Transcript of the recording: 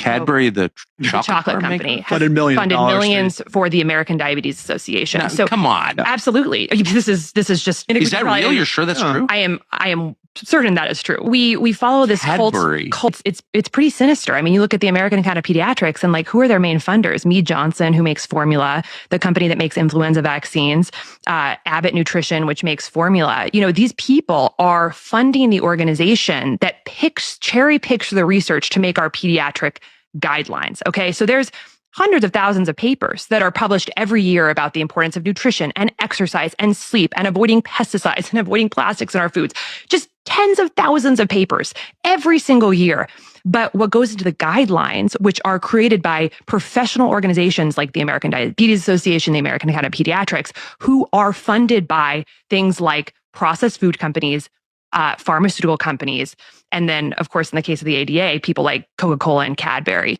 Cadbury, the chocolate company, funded millions for the American Diabetes Association. No, so come on. Absolutely. This is just... Is that real? You're sure that's true? I am certain that is true. We follow this cult. It's pretty sinister. I mean, you look at the American Academy of Pediatrics and like, who are their main funders? Mead Johnson, who makes formula, the company that makes influenza vaccines, Abbott Nutrition, which makes formula. You know, these people are funding the organization that cherry picks the research to make our pediatric guidelines. Okay, so there's hundreds of thousands of papers that are published every year about the importance of nutrition and exercise and sleep and avoiding pesticides and avoiding plastics in our foods. Just tens of thousands of papers every single year. But what goes into the guidelines, which are created by professional organizations like the American Diabetes Association, the American Academy of Pediatrics, who are funded by things like processed food companies, pharmaceutical companies, and then, of course, in the case of the ADA, people like Coca-Cola and Cadbury.